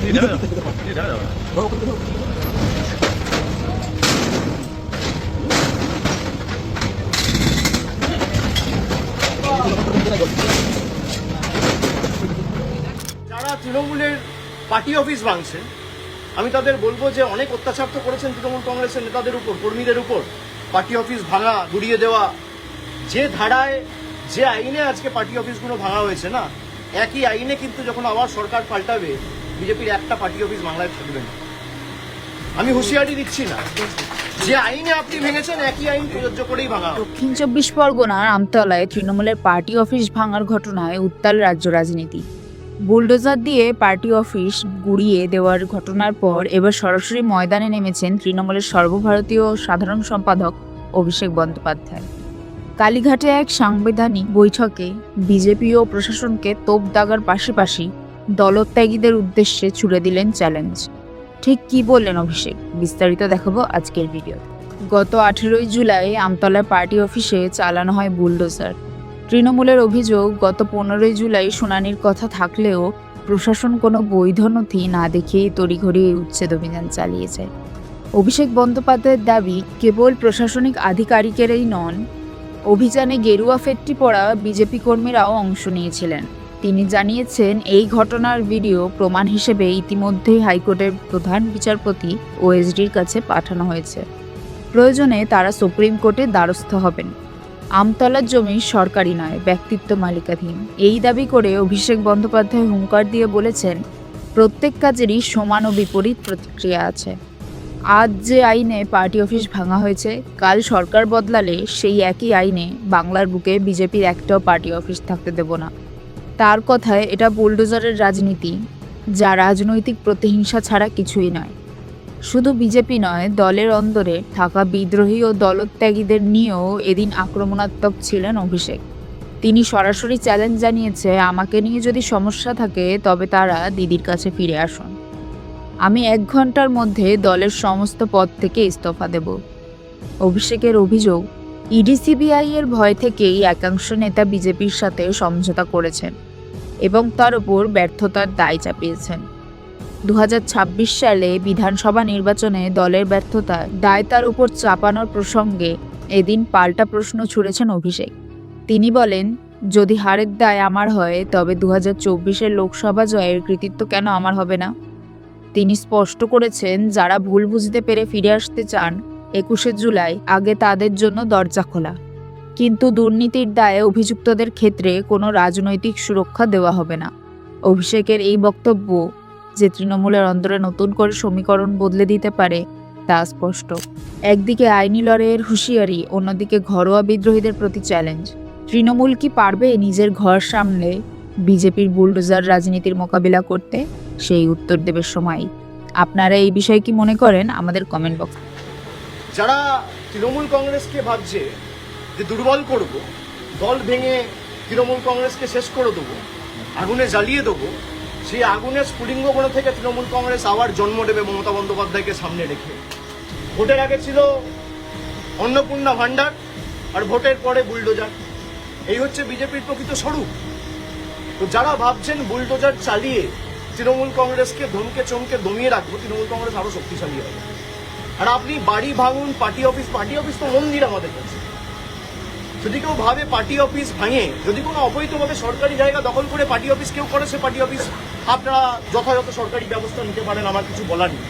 যারা তৃণমূলের party office ভাঙছে, আমি তাদের বলবো যে অনেক অত্যাচার তো করেছেন তৃণমূল কংগ্রেসের নেতাদের উপর, কর্মীদের উপর। পার্টি অফিস ভাঙা, গুড়িয়ে দেওয়া, যে ধারায় যে আইনে আজকে পার্টি অফিসগুলো ভাঙা হয়েছে না, একই আইনে কিন্তু যখন আবার সরকার পাল্টাবে, বিজেপির একটা পার্টি অফিস বাংলায় থাকবে না। আমি হুঁশিয়ারি দিচ্ছি না, যে আইনে আপনি ভেঙেছেন একই আইন প্রযোজ্য করেই ভাঙা। দক্ষিণ 24 পরগনার আমতলায় তৃণমূলের পার্টি অফিস ভাঙার ঘটনায় উত্তাল রাজ্য রাজনীতি। বুলডোজার দিয়ে পার্টি অফিস গুড়িয়ে দেওয়ার ঘটনার পর এবার সরাসরি ময়দানে নেমেছেন তৃণমূলের সর্বভারতীয় সাধারণ সম্পাদক অভিষেক বন্দ্যোপাধ্যায়। কালীঘাটে এক সাংবিধানিক বৈঠকে বিজেপি ও প্রশাসনকে তোপ দাগার পাশাপাশি দলত্যাগীদের উদ্দেশ্যে ছুড়ে দিলেন চ্যালেঞ্জ। ঠিক কি বললেন অভিষেক, বিস্তারিত দেখাবো আজকের ভিডিও। গত 18 জুলাই আমতলার পার্টি অফিসে চালানো হয় বুলডোজার। তৃণমূলের অভিযোগ, গত 15 জুলাই শুনানির কথা থাকলেও প্রশাসন কোনো বৈধ নথি না দেখিয়ে তড়িঘড়ি উচ্ছেদ অভিযান চালিয়েছে। অভিষেক বন্দ্যোপাধ্যায়ের দাবি, কেবল প্রশাসনিক আধিকারিকেরাই নন, অভিযানে গেরুয়া ফেট্টি পরা বিজেপি কর্মীরাও অংশ নিয়েছিলেন। তিনি জানিয়েছেন, এই ঘটনার ভিডিও প্রমাণ হিসেবে ইতিমধ্যেই হাইকোর্টের প্রধান বিচারপতি ওএসডির কাছে পাঠানো হয়েছে। প্রয়োজনে তারা সুপ্রিম কোর্টের দ্বারস্থ হবেন। আমতলার জমি সরকারি নয়, ব্যক্তিত্ব মালিকাধীন, এই দাবি করে অভিষেক বন্দ্যোপাধ্যায় হুঙ্কার দিয়ে বলেছেন, প্রত্যেক কাজেরই সমান ও বিপরীত প্রতিক্রিয়া আছে। আজ যে আইনে পার্টি অফিস ভাঙা হয়েছে, কাল সরকার বদলালে সেই একই আইনে বাংলার বুকে বিজেপির একটাও পার্টি অফিস থাকতে দেব না। তার কথায়, এটা বুলডোজারের রাজনীতি, যা রাজনৈতিক প্রতিহিংসা ছাড়া কিছুই নয়। শুধু বিজেপি নয়, দলের অন্দরে থাকা বিদ্রোহী ও দলত্যাগীদের নিয়েও এদিন আক্রমণাত্মক ছিলেন অভিষেক। তিনি সরাসরি চ্যালেঞ্জ জানিয়েছে, আমাকে নিয়ে যদি সমস্যা থাকে তবে তারা দিদির কাছে ফিরে আসুন। আমি 1 ঘন্টার মধ্যে দলের সমস্ত পদ থেকে ইস্তফা দেব। অভিষেকের অভিযোগ, ইডি-সিবিআই এর ভয় থেকেই একাংশ নেতা বিজেপির সাথে সমঝোতা করেছেন এবং তার উপর ব্যর্থতার দায় চাপিয়েছেন। 2026 সালে বিধানসভা নির্বাচনে দলের ব্যর্থতার দায় তার উপর চাপানোর প্রসঙ্গে এদিন পাল্টা প্রশ্ন ছুড়েছেন অভিষেক। তিনি বলেন, যদি হারের দায় আমার হয় তবে 2024-এর লোকসভা জয়ের কৃতিত্ব কেন আমার হবে না? তিনি স্পষ্ট করেছেন, যারা ভুল বুঝতে পেরে ফিরে আসতে চান 21শে জুলাই আগে তাদের জন্য দরজা খোলা, কিন্তু দুর্নীতির দায়ে অভিযুক্তদের ক্ষেত্রে কোনো রাজনৈতিক সুরক্ষা দেওয়া হবে না। অভিষেকের এই বক্তব্য যে তৃণমূলের অন্তরে নতুন করে সমীকরণ বদলে দিতে পারে তা স্পষ্ট। একদিকে আইনি লড়াইয়ের হুঁশিয়ারি, অন্যদিকে ঘরোয়া বিদ্রোহীদের প্রতি চ্যালেঞ্জ। তৃণমূল কি পারবে নিজের ঘর সামলে বিজেপির বুলডোজার রাজনীতির মোকাবিলা করতে? সেই উত্তর দেবে সময়। আপনারা এই বিষয়ে কি মনে করেন আমাদের কমেন্ট বক্সে। যারা তৃণমূল কংগ্রেসকে ভাবছে যে দুর্বল করব, দল ভেঙে তৃণমূল কংগ্রেসকে শেষ করে দেবো, আগুনে জ্বালিয়ে দেবো, সেই আগুনের স্ফুলিঙ্গগুলো থেকে তৃণমূল কংগ্রেস আবার জন্ম নেবে মমতা বন্দ্যোপাধ্যায়কে সামনে রেখে। ভোটের আগে ছিল অন্নপূর্ণা ভাণ্ডার, আর ভোটের পরে বুলডোজার। এই হচ্ছে বিজেপির প্রকৃত স্বরূপ। তো যারা ভাবছেন বুলডোজার চালিয়ে তৃণমূল কংগ্রেসকে ধমকে চমকে দমিয়ে রাখবো, তৃণমূল কংগ্রেস আরো শক্তিশালী হবে। আর আপনি বাড়ি ভাঙুন, পার্টি অফিস তো মন্দির আমাদের কাছে। যদি কেউ ভাবে পার্টি অফিস ভাঙে, যদি কোনো অবৈধভাবে সরকারি জায়গা দখল করে পার্টি অফিস কেউ করে, সে পার্টি অফিস আপনারা যথাযথ সরকারি ব্যবস্থা নিতে পারেন, আমার কিছু বলার নেই।